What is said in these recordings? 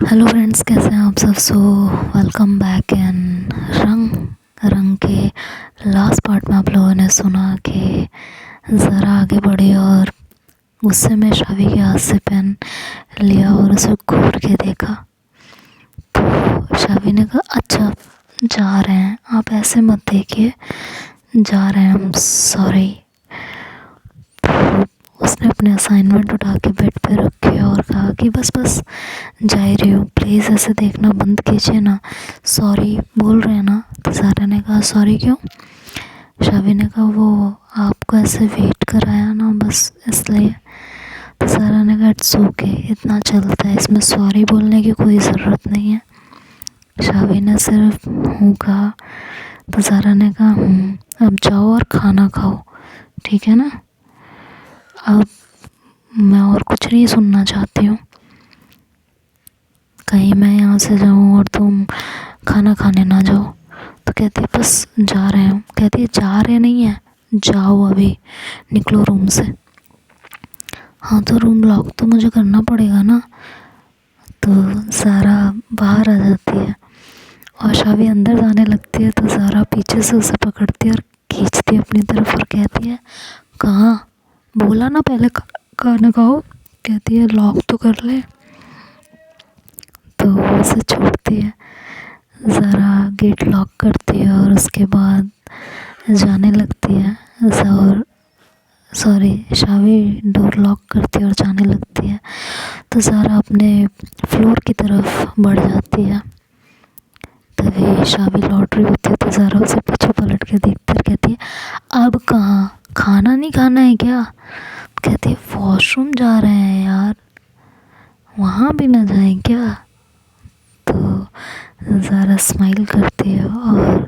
Hello friends, कैसे हैं आप सब। Welcome back. इन रंग रंग के लास्ट पार्ट में आप लोगों ने सुना कि ज़रा आगे बढ़ी और गुस्से में शावी के हाथ से पेन लिया और उसे घूर के देखा। तो शावी ने कहा, अच्छा जा रहे हैं, आप ऐसे मत देखिए, जा रहे हैं, हम सॉरी। तो उसने अपने असाइनमेंट उठा के बेड पे रखे और कहा कि बस बस जा ही रही हूँ, प्लीज़ ऐसे देखना बंद कीजिए ना, सॉरी बोल रहे हैं ना। तो सारा ने कहा, सॉरी क्यों। शावी ने कहा, वो आपको ऐसे वेट कराया ना, बस इसलिए। तो सारा ने कहा, इट्स ओके, इतना चलता है, इसमें सॉरी बोलने की कोई ज़रूरत नहीं है। शावी ने सिर्फ हूँ कहा। तो सारा ने कहा, अब जाओ और खाना खाओ, ठीक है ना। अब मैं और कुछ नहीं सुनना चाहती हूँ, कहीं मैं यहाँ से जाऊँ और तुम खाना खाने ना जाओ। तो कहती है, बस जा रहे हैं। कहती है, जा रहे नहीं है, जाओ अभी, निकलो रूम से। हाँ तो रूम लॉक तो मुझे करना पड़ेगा ना। तो सारा बाहर आ जाती है और शावी अंदर जाने लगती है। तो सारा पीछे से उसे पकड़ती है और खींचती है अपनी तरफ और कहती है, कहाँ, बोला ना पहले खाना खाओ। कहती है, लॉक तो कर ले। तो वो उसे छोड़ती है, ज़रा गेट लॉक करती है और उसके बाद जाने लगती है। और सॉरी, शावी डोर लॉक करती है और जाने लगती है। तो ज़रा अपने फ्लोर की तरफ बढ़ जाती है। तभी शावी लौट रही होती है। तो ज़रा उसे पीछे पलट के देखती है, कहती है, अब कहाँ, खाना नहीं खाना है क्या। कहती है, वॉशरूम जा रहे हैं यार, वहाँ भी ना जाएं क्या। तो ज़रा स्माइल करती है और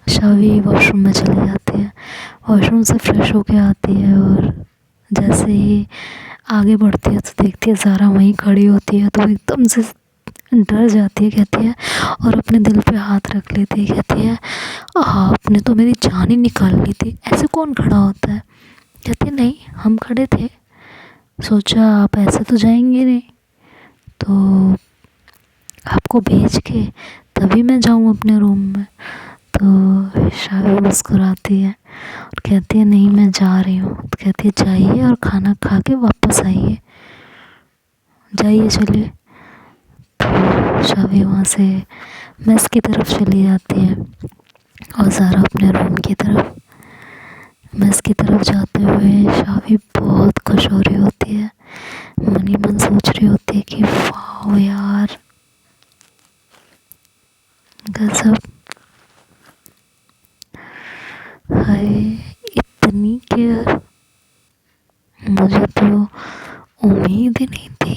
शावी वॉशरूम में चली जाती है। वॉशरूम से फ्रेश होके आती है और जैसे ही आगे बढ़ती है तो देखती है ज़रा वहीं खड़ी होती है। तो एकदम से डर जाती है, कहती है, और अपने दिल पे हाथ रख लेती है। कहती है, आपने तो मेरी जान ही निकाल ली थी, ऐसे कौन खड़ा होता है। कहती है, नहीं, हम खड़े थे, सोचा आप ऐसे तो जाएंगे नहीं, तो आपको भेज के तभी मैं जाऊँ अपने रूम में। तो शावी मुस्कुराती है और कहती है, नहीं मैं जा रही हूँ। तो कहती है, जाइए और खाना खा के वापस आइए, जाइए चलिए। तो शावी वहाँ से मेस की तरफ चली जाती है और ज़ारा अपने रूम की तरफ। मेस की तरफ जाते हुए शावी बहुत खुश हो रही होती है, मन ही मन सोच रही होती है कि वाह यार, गजब, हाय, इतनी केयर, मुझे तो उम्मीद ही नहीं थी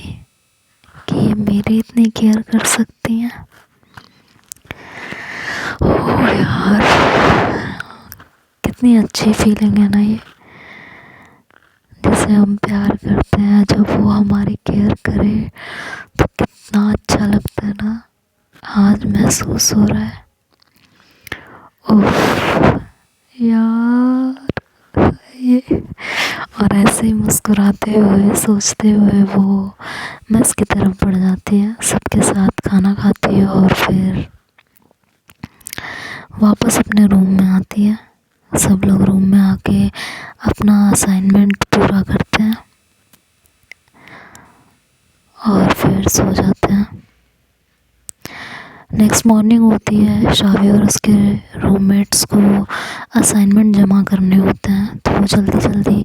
कि ये मेरी इतनी केयर कर सकती हैं। ओह यार, कितनी अच्छी फीलिंग है ना ये, जिसे हम प्यार करते हैं, जब वो हमारी केयर करे तो कितना अच्छा लगता है ना। आज महसूस हो रहा है। ओह यार, ये, और ऐसे ही मुस्कुराते हुए सोचते हुए वो मेस की तरफ बढ़ जाती है, सबके साथ खाना खाती है और फिर वापस अपने रूम में आती है। सब लोग रूम में आके अपना असाइनमेंट पूरा करते हैं और फिर सो जाते हैं। नेक्स्ट मॉर्निंग होती है, शावी और उसके रूममेट्स को असाइनमेंट जमा करने होते हैं। तो वो जल्दी जल्दी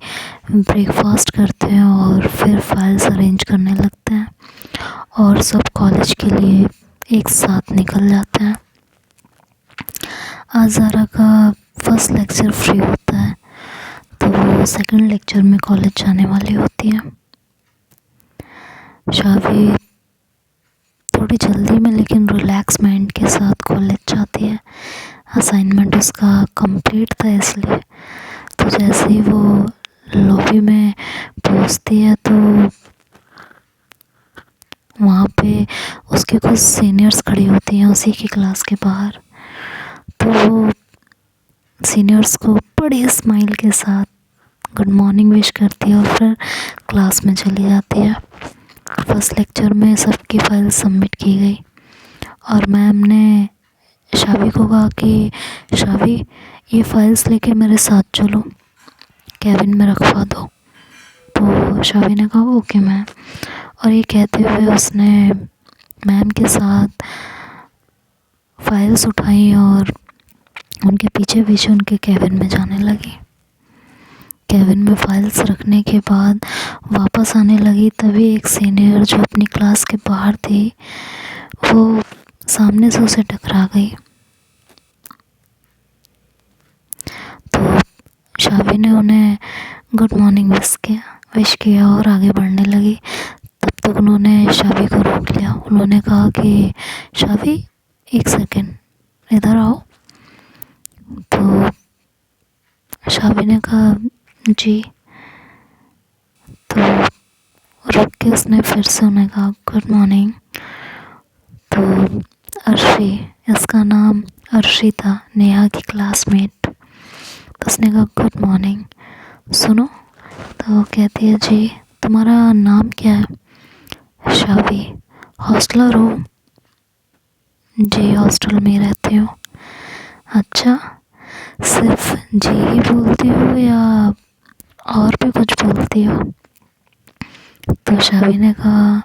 ब्रेकफास्ट करते हैं और फिर फाइल्स अरेंज करने लगते हैं और सब कॉलेज के लिए एक साथ निकल जाते हैं। आज ज़ारा का फर्स्ट लेक्चर फ्री होता है, तो वो सेकंड लेक्चर में कॉलेज जाने वाली होती है। शावी थोड़ी जल्दी में लेकिन रिलैक्स माइंड के साथ कॉलेज जाती है। असाइनमेंट उसका कंप्लीट था इसलिए। तो जैसे ही वो लॉबी में पहुंचती है तो वहाँ पे उसके कुछ सीनियर्स खड़ी होती हैं उसी की क्लास के बाहर। तो वो सीनियर्स को बड़ी स्माइल के साथ गुड मॉर्निंग विश करती है और फिर क्लास में चली जाती है। फर्स्ट लेक्चर में सबकी फ़ाइल सबमिट की गई और मैम ने शावी को कहा कि शावी ये फ़ाइल्स लेके मेरे साथ चलो, कैबिन में रखवा दो। तो शावी ने कहा ओके मैम, और ये कहते हुए उसने मैम के साथ फाइल्स उठाई और उनके पीछे पीछे उनके कैबिन में जाने लगी। कैबिन में फाइल्स रखने के बाद वापस आने लगी, तभी एक सीनियर जो अपनी क्लास के बाहर थी वो सामने से उसे टकरा गई। तो शावी ने उन्हें गुड मॉर्निंग विश किया और आगे बढ़ने लगी। तब तक उन्होंने शावी को रोक लिया। उन्होंने कहा कि शावी एक सेकेंड इधर आओ। तो शावी ने कहा जी। तो रुक के उसने फिर से उन्हें कहा गुड मॉर्निंग। तो अर्शी, इसका नाम अर्शी था, नेहा की क्लासमेट। तो उसने कहा गुड मॉर्निंग, सुनो। तो कहती है जी तुम्हारा नाम क्या है? शावी। हॉस्टलर हो? जी हॉस्टल में रहती हूँ। अच्छा, सिर्फ जी ही बोलती हो या और भी कुछ बोलती हो? तो शावी ने कहा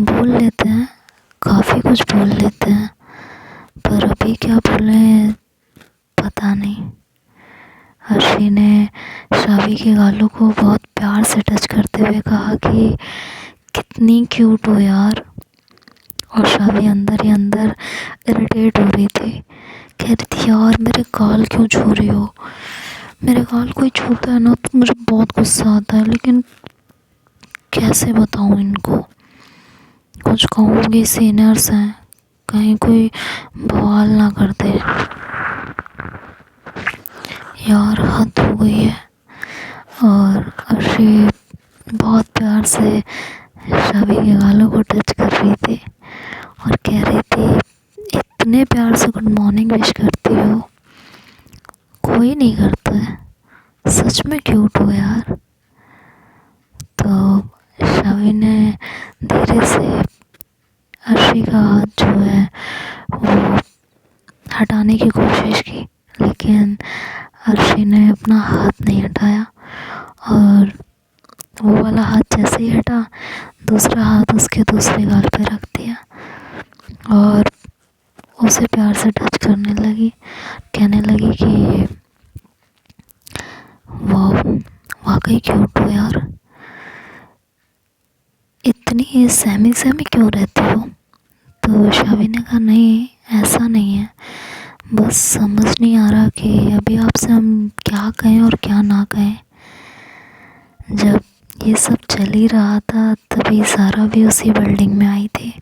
बोल लेते हैं, काफ़ी कुछ बोल लेते हैं, पर अभी क्या बोलें पता नहीं। अर्शी ने शावी के गालों को बहुत प्यार से टच करते हुए कहा कि कितनी क्यूट हो यार। और शावी अंदर ही अंदर इरिटेट हो रही थी, कह रही थी यार मेरे गाल क्यों छू रही हो? मेरे गाल कोई छूता है ना तो मुझे बहुत गुस्सा आता है, लेकिन कैसे बताऊँ इनको? कुछ कहूँगी, सीनियर्स हैं, कहीं कोई बवाल ना कर दे। यार हद हो गई है। और अर्शी बहुत प्यार से शावी के गालों को टच कर रही थी और कह रही थी इतने प्यार से गुड मॉर्निंग विश करती हो, कोई नहीं करता है, सच में क्यूट हो यार। तो शावी ने धीरे से अर्शी का हाथ जो है वो हटाने की कोशिश की, लेकिन अर्शी ने अपना हाथ नहीं हटाया और वो वाला हाथ जैसे ही हटा, दूसरा हाथ उसके दूसरे गाल पे रख दिया और उसे प्यार से टच करने लगी, कहने लगी कि वाह वाकई क्यूट हो यार, इतनी सहमी सहमी क्यों रहती हो? तो शावी ने कहा नहीं ऐसा नहीं है, बस समझ नहीं आ रहा कि अभी आपसे हम क्या कहें और क्या ना कहें। जब ये सब चल ही रहा था तभी ज़ारा भी उसी बिल्डिंग में आई थी।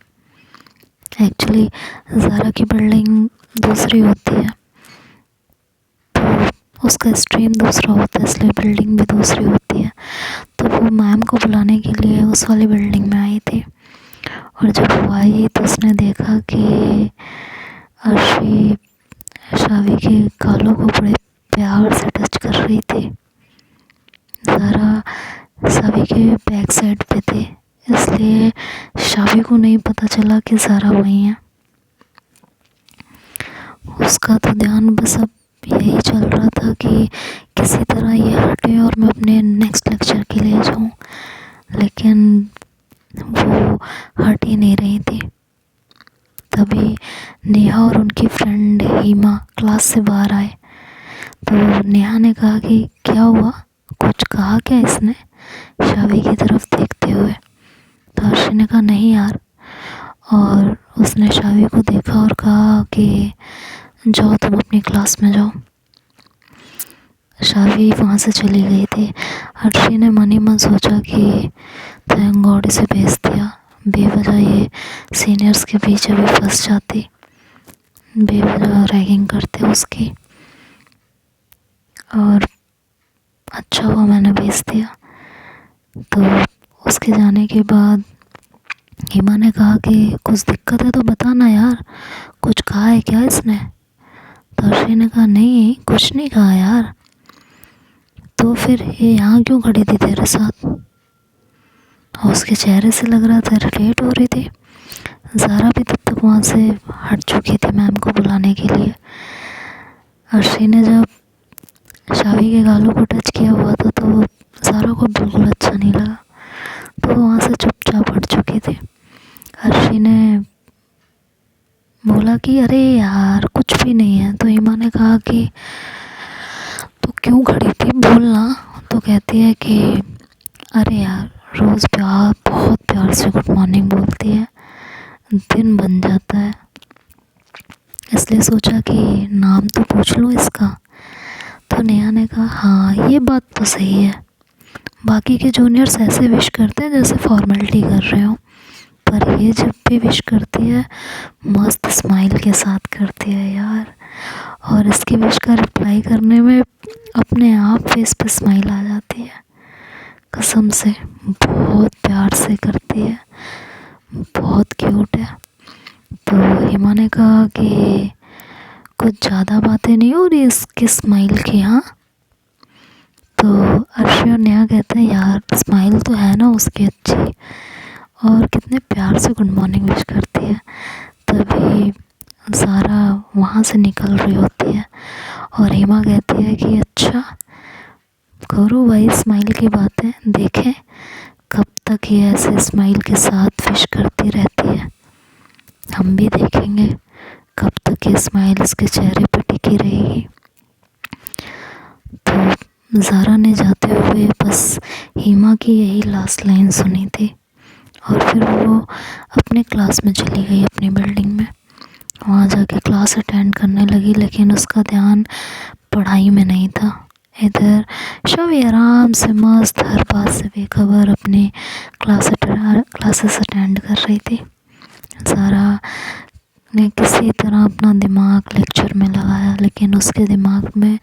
एक्चुअली ज़ारा की बिल्डिंग दूसरी होती है, तो उसका स्ट्रीम दूसरा होता है, इसलिए बिल्डिंग भी दूसरी होती है। तो वो मैम को बुलाने के लिए उस वाली बिल्डिंग में आई थी और जब वो आई तो उसने देखा कि अर्शी शावी के गालों को बड़े प्यार से टच कर रही थी। ज़ारा शावी के बैक साइड पे थे, इसलिए शावी को नहीं पता चला कि ज़ारा वहीं है। उसका तो ध्यान बस अब यही चल रहा था कि किसी तरह ये हटे और मैं अपने नेक्स्ट लेक्चर के लिए जाऊँ, लेकिन वो हट ही नहीं रही थी। तभी नेहा और उनकी फ्रेंड हिमा क्लास से बाहर आए। तो नेहा ने कहा कि क्या हुआ, कुछ कहा क्या इसने, शावी की तरफ देखते हुए। तो अर्शी ने कहा नहीं यार, और उसने शावी को देखा और कहा कि जाओ तुम अपनी क्लास में जाओ। शावी वहाँ से चली गई थी। अर्शी ने मन ही मन सोचा कि थैंक गॉड इसे भेज दिया, बेवजह ये सीनियर्स के बीच अभी फंस जाती, बेवजह रैगिंग करते उसकी, और अच्छा हुआ मैंने भेज दिया। तो उसके जाने के बाद हिमा ने कहा कि कुछ दिक्कत है तो बताना यार, कुछ कहा है क्या इसने? तो अर्शी ने कहा नहीं कुछ नहीं कहा यार। तो फिर ये यहाँ क्यों खड़ी थी तेरे साथ? और उसके चेहरे से लग रहा था रिलेट हो रही थी। ज़ारा भी तब तक वहाँ से हट चुकी थी मैम को बुलाने के लिए। अर्शी ने जब शावी के गालों को टच किया हुआ था तो ज़ारा को बिल्कुल अच्छा नहीं लगा, तो वहाँ से चुपचाप हट चुकी थी। अर्शी ने बोला कि अरे यार कुछ भी नहीं है, तो हिमा ने कहा कि तो क्यों खड़ी थी, बोलना। तो कहती है कि अरे यार रोज़ बहुत प्यार से गुड मॉर्निंग बोलती है, दिन बन जाता है, इसलिए सोचा कि नाम तो पूछ लूँ इसका। तो नेहा ने कहा हाँ ये बात तो सही है, बाकी के जूनियर्स ऐसे विश करते हैं जैसे फॉर्मेलिटी कर रहे हो, पर ये जब भी विश करती है मस्त स्माइल के साथ करती है यार। और इसकी विश का रिप्लाई करने में अपने आप फेस पे स्माइल आ जाती है, कसम से बहुत प्यार से करती है, बहुत क्यूट है। तो हिमा ने कहा कि कुछ ज़्यादा बातें नहीं हो रही इसकी स्माइल की। हाँ, तो अर्शी और नेहा कहते हैं यार स्माइल तो है ना उसकी अच्छी, और कितने प्यार से गुड मॉर्निंग विश करती है। तभी ज़ारा वहाँ से निकल रही होती है और हिमा कहती है कि अच्छा करो भाई स्माइल की बातें, देखें कब तक ये ऐसे स्माइल के साथ विश करती रहती है, हम भी देखेंगे कब तक ये स्माइल इसके चेहरे पर टिकी रहेगी। तो ज़ारा ने जाते हुए बस हिमा की यही लास्ट लाइन सुनी थी और फिर वो अपने क्लास में चली गई, अपनी बिल्डिंग में। वहाँ जाके क्लास अटेंड करने लगी, लेकिन उसका ध्यान पढ़ाई में नहीं था। इधर शवी आराम से मस्त हर बात से बेखबर अपनी क्लासेस अटेंड कर रही थी। ज़ारा ने किसी तरह अपना दिमाग लेक्चर में लगाया, लेकिन उसके दिमाग में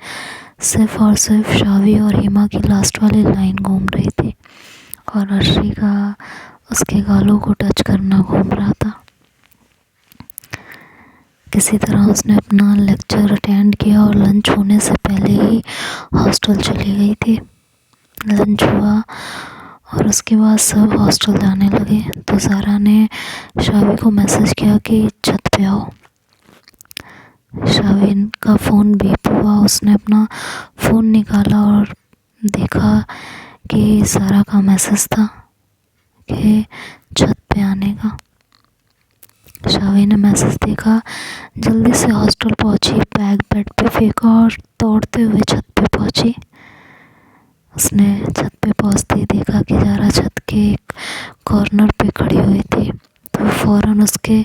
सिर्फ और सिर्फ शावी और हिमा की लास्ट वाली लाइन घूम रही थी और अर्शी का उसके गालों को टच करना घूम रहा था। किसी तरह उसने अपना लेक्चर अटेंड किया और लंच होने से पहले ही हॉस्टल चली गई थी। लंच हुआ और उसके बाद सब हॉस्टल जाने लगे, तो ज़ारा ने शावी को मैसेज किया कि छत पे आओ। शावी का फ़ोन बीप हुआ, उसने अपना फ़ोन निकाला और देखा कि ज़ारा का मैसेज था कि छत पे आने का। शावी ने मैसेज देखा, जल्दी से हॉस्टल पहुंची, बैग बेड पे फेंका और दौड़ते हुए छत पे पहुंची। उसने छत पे पहुंचते ही देखा कि ज़ारा छत के एक कॉर्नर पे खड़ी हुई थी, तो फ़ौरन उसके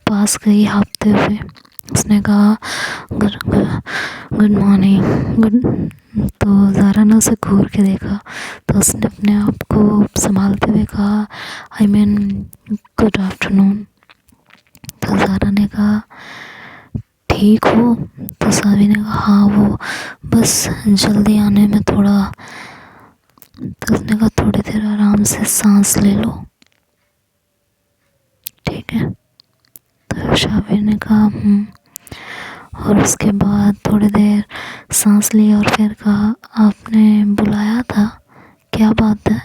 पास गई हाँफते हुए। उसने कहा गुड मॉर्निंग। तो ज़ारा ने उसे घूर के देखा, तो उसने अपने आप को संभालते हुए कहा आई मीन गुड आफ्टरनून। तो ज़ारा ने कहा ठीक हो? तो शावी ने कहा हाँ वो बस जल्दी आने में थोड़ा। तो उसने कहा थोड़ी देर आराम से सांस ले लो, ठीक है? तो शावी ने कहा और उसके बाद थोड़ी देर सांस ली और फिर कहा आपने बुलाया था, क्या बात है?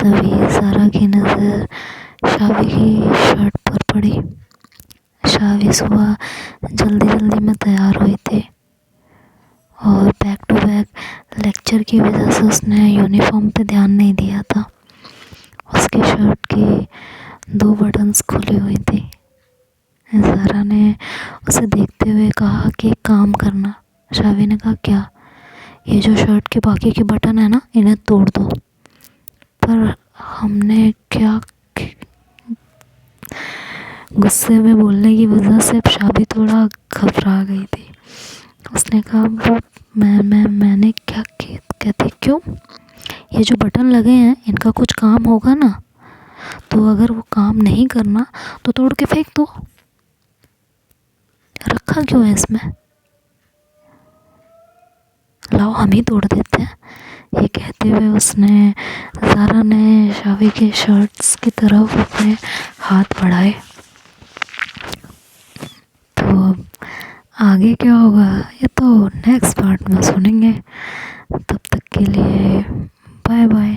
तभी ज़ारा की नज़र शावी की शर्ट पर पड़ी। शावी सुबह जल्दी जल्दी में तैयार हुई थी और बैक टू बैक लेक्चर की वजह से उसने यूनिफॉर्म पे ध्यान नहीं दिया था। उसकी शर्ट की 2 बटन्स खुली हुई थी। ज़ारा ने उसे देखते हुए कहा कि एक काम करना। शावी ने कहा क्या? ये जो शर्ट के बाकी के बटन है ना, इन्हें तोड़ दो। पर हमने क्या? गुस्से में बोलने की वजह से अब शावी थोड़ा घबरा गई थी। उसने कहा वो मैंने क्या कहती क्यों? ये जो बटन लगे हैं इनका कुछ काम होगा ना, तो अगर वो काम नहीं करना तो तोड़ के फेंक दो, रखा क्यों है इसमें? लाओ हम ही तोड़ देते हैं। ये कहते हुए उसने ज़ारा ने शावी के शर्ट्स की तरफ अपने हाथ बढ़ाए। तो अब आगे क्या होगा ये तो नेक्स्ट पार्ट में सुनेंगे। तब तक के लिए बाय बाय।